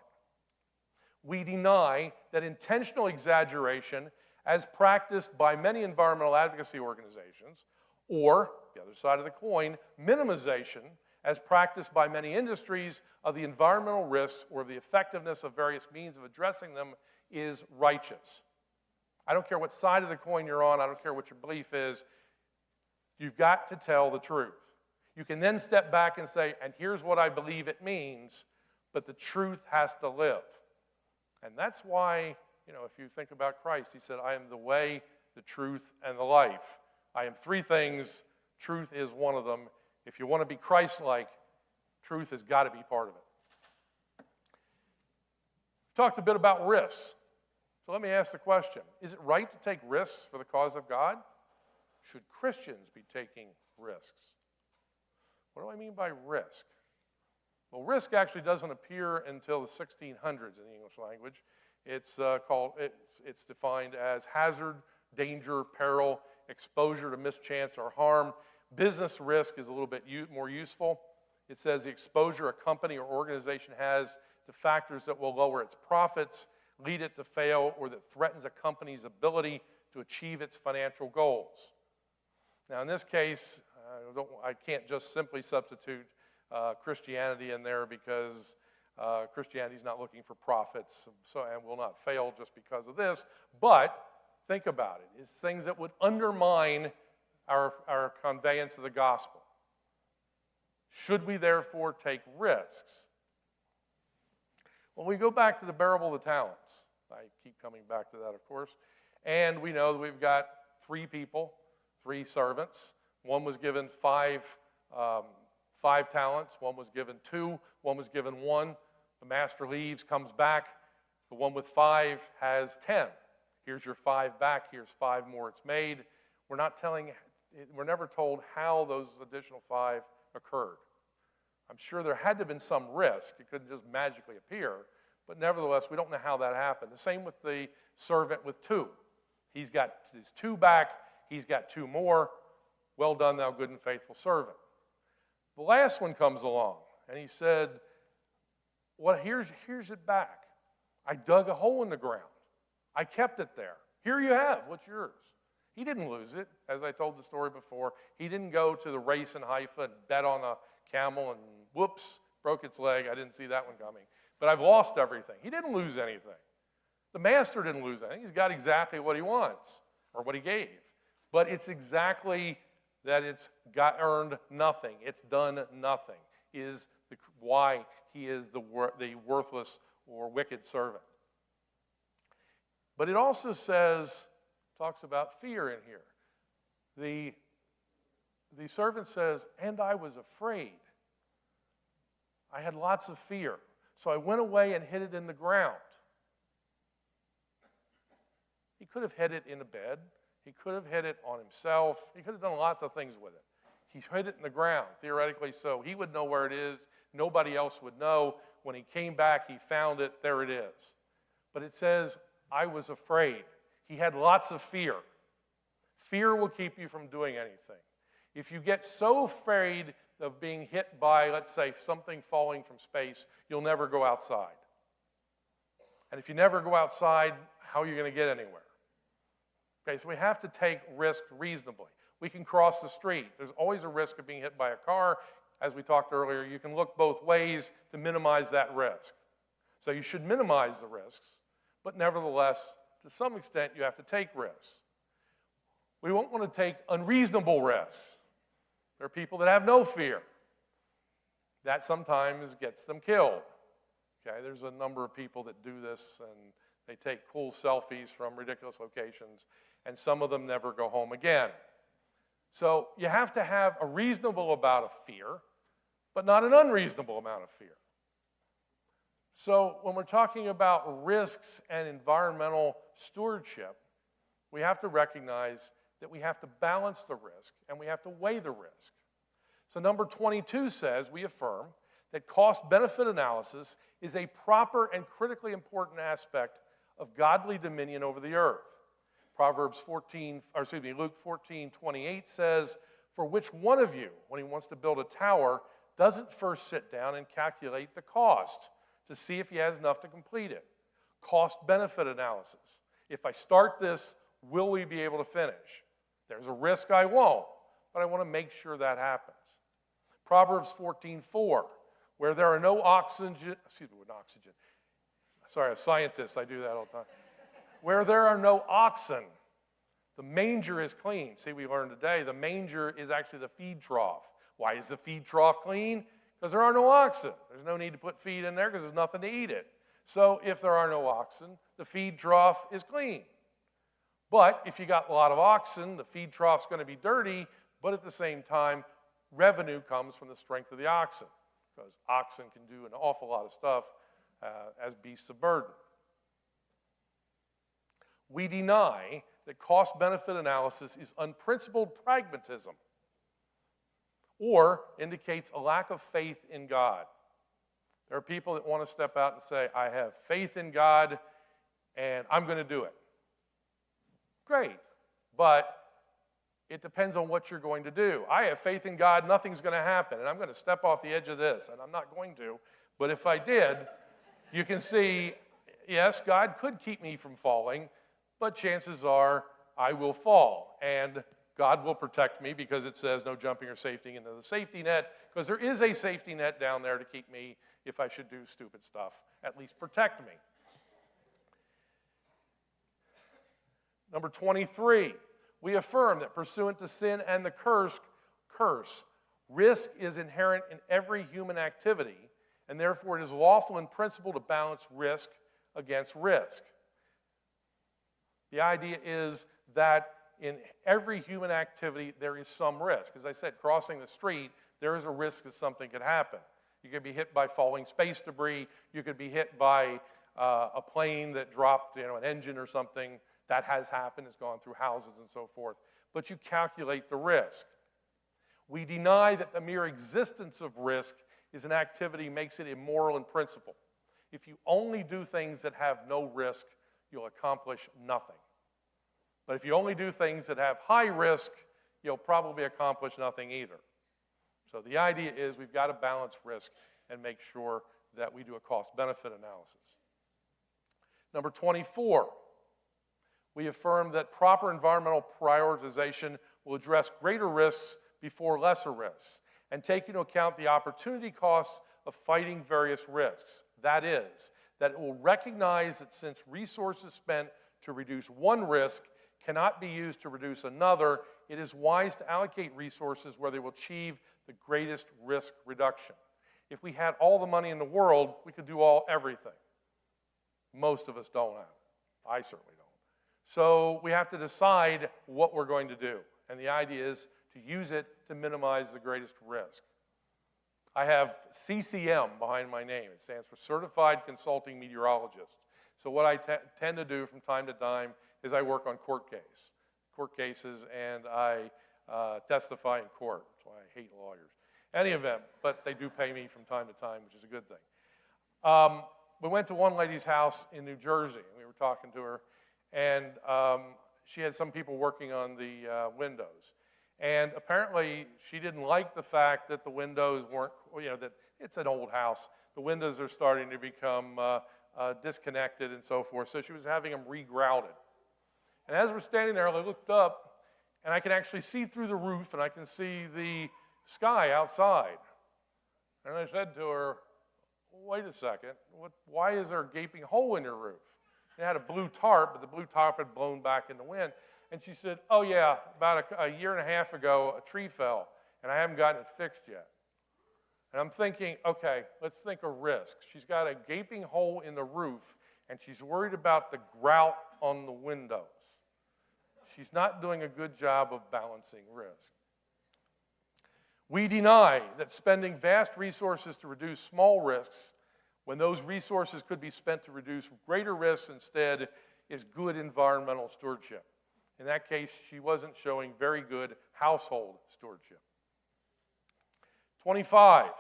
We deny that intentional exaggeration, as practiced by many environmental advocacy organizations, or, the other side of the coin, minimization, as practiced by many industries of the environmental risks or the effectiveness of various means of addressing them, is righteous. I don't care what side of the coin you're on, I don't care what your belief is, you've got to tell the truth. You can then step back and say, and here's what I believe it means, but the truth has to live. And that's why, if you think about Christ, he said, I am the way, the truth, and the life. I am three things, truth is one of them. If you want to be Christ-like, truth has got to be part of it. We've talked a bit about risks. So let me ask the question, is it right to take risks for the cause of God? Should Christians be taking risks? What do I mean by risk? Well, risk actually doesn't appear until the 1600s in the English language. It's defined as hazard, danger, peril, exposure to mischance or harm. Business risk is a little bit more useful. It says the exposure a company or organization has to factors that will lower its profits, lead it to fail, or that threatens a company's ability to achieve its financial goals. Now, in this case, I can't just simply substitute Christianity in there because Christianity is not looking for profits and will not fail just because of this. But think about it. It's things that would undermine our conveyance of the gospel. Should we therefore take risks? Well, we go back to the parable of the talents. I keep coming back to that, of course. And we know that we've got 3 people, 3 servants. One was given 5 talents. One was given 2. One was given 1. The master leaves, comes back. The one with 5 has 10. Here's your 5 back. Here's 5 more it's made. We're never told how those additional 5 occurred. I'm sure there had to have been some risk. It couldn't just magically appear. But nevertheless, we don't know how that happened. The same with the servant with 2. He's got his 2 back. He's got 2 more. Well done, thou good and faithful servant. The last one comes along, and he said, well, here's it back. I dug a hole in the ground. I kept it there. Here you have. What's yours? He didn't lose it, as I told the story before. He didn't go to the race in Haifa and bet on a camel and whoops, broke its leg. I didn't see that one coming. But I've lost everything. He didn't lose anything. The master didn't lose anything. He's got exactly what he wants, or what he gave. But it's exactly that it's earned nothing. It's done nothing, is why he is the worthless or wicked servant. But it also talks about fear in here. The servant says, and I was afraid. I had lots of fear. So I went away and hid it in the ground. He could have hid it in a bed. He could have hid it on himself. He could have done lots of things with it. He hid it in the ground, theoretically so. He would know where it is. Nobody else would know. When he came back, he found it. There it is. But it says, I was afraid. He had lots of fear. Fear will keep you from doing anything. If you get so afraid of being hit by, let's say, something falling from space, you'll never go outside. And if you never go outside, how are you going to get anywhere? Okay, so we have to take risks reasonably. We can cross the street. There's always a risk of being hit by a car. As we talked earlier, you can look both ways to minimize that risk. So you should minimize the risks, but nevertheless, to some extent, you have to take risks. We won't want to take unreasonable risks. There are people that have no fear. That sometimes gets them killed. Okay, there's a number of people that do this, and they take cool selfies from ridiculous locations, and some of them never go home again. So you have to have a reasonable amount of fear, but not an unreasonable amount of fear. So when we're talking about risks and environmental stewardship, we have to recognize that we have to balance the risk and we have to weigh the risk. So number 22 says, we affirm that cost-benefit analysis is a proper and critically important aspect of godly dominion over the earth. Luke 14:28 says, for which one of you, when he wants to build a tower, doesn't first sit down and calculate the cost to see if he has enough to complete it? Cost-benefit analysis. If I start this, will we be able to finish? There's a risk I won't, but I want to make sure that happens. Proverbs 14:4, where there are no oxygen. Sorry, a scientist, I do that all the time. Where there are no oxen, the manger is clean. See, we learned today the manger is actually the feed trough. Why is the feed trough clean? Because there are no oxen. There's no need to put feed in there because there's nothing to eat it. So if there are no oxen, the feed trough is clean. But if you got a lot of oxen, the feed trough's going to be dirty, but at the same time, revenue comes from the strength of the oxen, because oxen can do an awful lot of stuff as beasts of burden. We deny that cost-benefit analysis is unprincipled pragmatism or indicates a lack of faith in God. There are people that want to step out and say, I have faith in God, and I'm going to do it. Great, but it depends on what you're going to do. I have faith in God, nothing's going to happen, and I'm going to step off the edge of this, and I'm not going to. But if I did, you can see, yes, God could keep me from falling, but chances are I will fall, and God will protect me because it says no jumping or safety into the safety net, because there is a safety net down there to keep me if I should do stupid stuff, at least protect me. Number 23, we affirm that pursuant to sin and the curse, risk is inherent in every human activity, and therefore it is lawful in principle to balance risk against risk. The idea is that in every human activity, there is some risk. As I said, crossing the street, there is a risk that something could happen. You could be hit by falling space debris. You could be hit by a plane that dropped, an engine or something. That has happened. It's gone through houses and so forth. But you calculate the risk. We deny that the mere existence of risk is an activity makes it immoral in principle. If you only do things that have no risk, you'll accomplish nothing. But if you only do things that have high risk, you'll probably accomplish nothing either. So the idea is we've got to balance risk and make sure that we do a cost-benefit analysis. Number 24, we affirm that proper environmental prioritization will address greater risks before lesser risks and take into account the opportunity costs of fighting various risks. That is, that it will recognize that since resources spent to reduce one risk cannot be used to reduce another, it is wise to allocate resources where they will achieve the greatest risk reduction. If we had all the money in the world, we could do everything. Most of us don't have it. I certainly don't. So we have to decide what we're going to do. And the idea is to use it to minimize the greatest risk. I have CCM behind my name. It stands for Certified Consulting Meteorologist. So what I tend to do from time to time is I work on court cases, and I testify in court. That's why I hate lawyers. Any event, but they do pay me from time to time, which is a good thing. We went to one lady's house in New Jersey, and we were talking to her, and she had some people working on the windows. And apparently, she didn't like the fact that the windows weren't, that it's an old house. The windows are starting to become disconnected and so forth. So she was having them regrouted. And as we're standing there, I looked up, and I can actually see through the roof, and I can see the sky outside. And I said to her, wait a second, why is there a gaping hole in your roof? It had a blue tarp, but the blue tarp had blown back in the wind. And she said, oh yeah, about a year and a half ago, a tree fell, and I haven't gotten it fixed yet. And I'm thinking, okay, let's think of risk. She's got a gaping hole in the roof, and she's worried about the grout on the windows. She's not doing a good job of balancing risk. We deny that spending vast resources to reduce small risks, when those resources could be spent to reduce greater risks instead, is good environmental stewardship. In that case, she wasn't showing very good household stewardship. 25,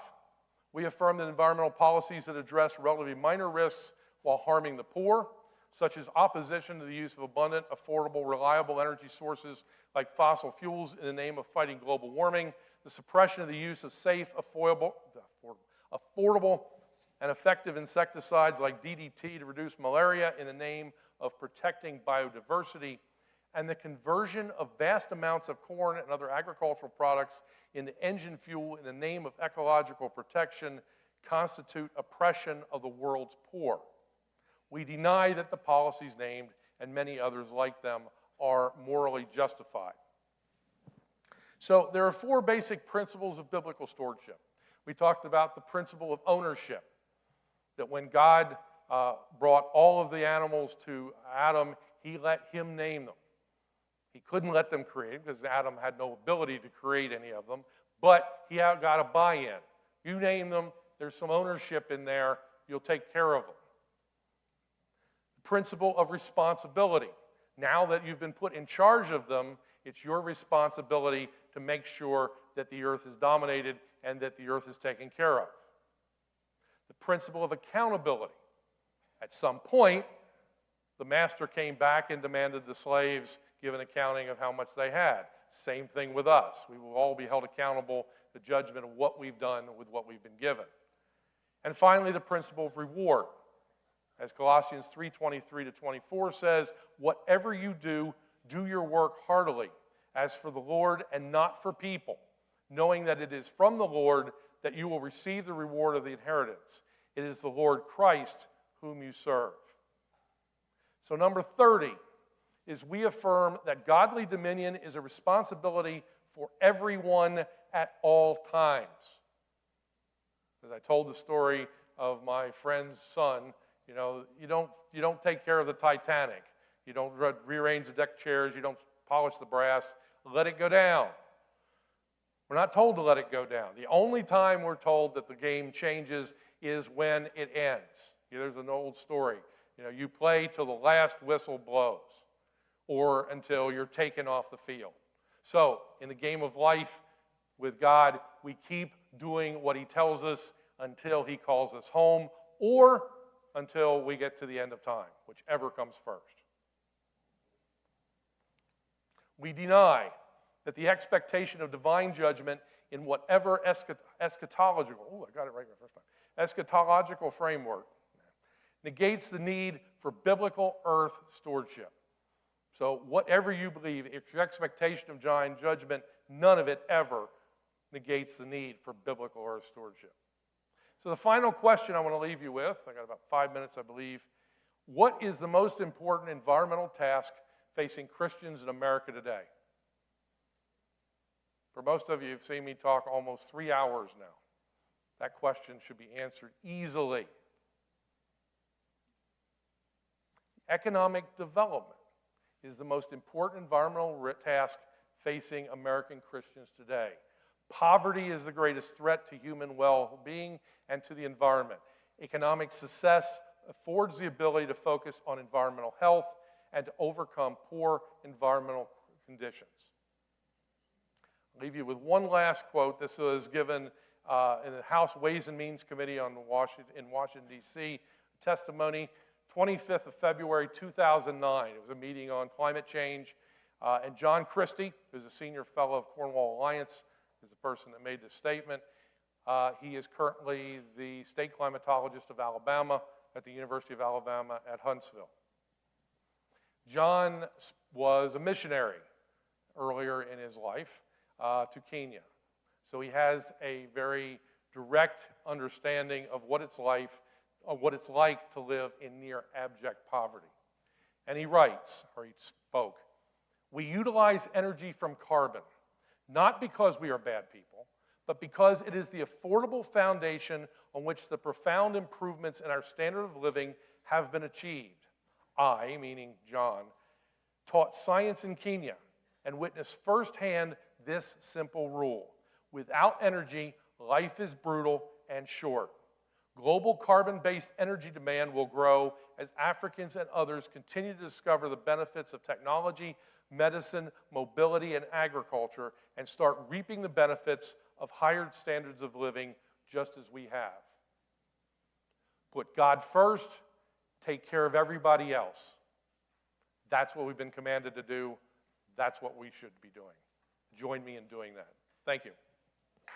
we affirm that environmental policies that address relatively minor risks while harming the poor, such as opposition to the use of abundant, affordable, reliable energy sources like fossil fuels in the name of fighting global warming, the suppression of the use of safe, affordable, and effective insecticides like DDT to reduce malaria in the name of protecting biodiversity, and the conversion of vast amounts of corn and other agricultural products into engine fuel in the name of ecological protection constitute oppression of the world's poor. We deny that the policies named, and many others like them, are morally justified. So there are four basic principles of biblical stewardship. We talked about the principle of ownership, that when God brought all of the animals to Adam, he let him name them. He couldn't let them create because Adam had no ability to create any of them, but he got a buy-in. You name them, there's some ownership in there, you'll take care of them. The principle of responsibility. Now that you've been put in charge of them, it's your responsibility to make sure that the earth is dominated and that the earth is taken care of. The principle of accountability. At some point, the master came back and demanded the slaves give an accounting of how much they had. Same thing with us. We will all be held accountable to the judgment of what we've done with what we've been given. And finally, the principle of reward. As Colossians 3:23-24 says, whatever you do, do your work heartily, as for the Lord and not for people, knowing that it is from the Lord that you will receive the reward of the inheritance. It is the Lord Christ whom you serve. So number 30 is we affirm that godly dominion is a responsibility for everyone at all times. As I told the story of my friend's son, you don't take care of the Titanic. You don't rearrange the deck chairs. You don't polish the brass. Let it go down. We're not told to let it go down. The only time we're told that the game changes is when it ends. There's an old story. You play till the last whistle blows or until you're taken off the field. So in the game of life with God, we keep doing what he tells us until he calls us home or until we get to the end of time, whichever comes first. We deny that the expectation of divine judgment in whatever eschatological, I got it right the first time, eschatological framework negates the need for biblical earth stewardship. So whatever you believe, if your expectation of divine judgment, none of it ever negates the need for biblical earth stewardship. So the final question I want to leave you with, I got about 5 minutes, I believe. What is the most important environmental task facing Christians in America today? For most of you, you've seen me talk almost 3 hours now. That question should be answered easily. Economic development is the most important environmental task facing American Christians today. Poverty is the greatest threat to human well-being and to the environment. Economic success affords the ability to focus on environmental health and to overcome poor environmental conditions. I'll leave you with one last quote. This was given in the House Ways and Means Committee in Washington, D.C. Testimony, 25th of February, 2009. It was a meeting on climate change. And John Christie, who's a senior fellow of Cornwall Alliance, is the person that made this statement. He is currently the state climatologist of Alabama at the University of Alabama at Huntsville. John was a missionary earlier in his life to Kenya. So he has a very direct understanding of what it's like to live in near abject poverty. And he writes, or he spoke, "We utilize energy from carbon, not because we are bad people, but because it is the affordable foundation on which the profound improvements in our standard of living have been achieved. I," meaning John, "taught science in Kenya and witnessed firsthand this simple rule. Without energy, life is brutal and short. Global carbon-based energy demand will grow as Africans and others continue to discover the benefits of technology, medicine, mobility, and agriculture, and start reaping the benefits of higher standards of living just as we have. Put God first, take care of everybody else. That's what we've been commanded to do. That's what we should be doing. Join me in doing that. Thank you.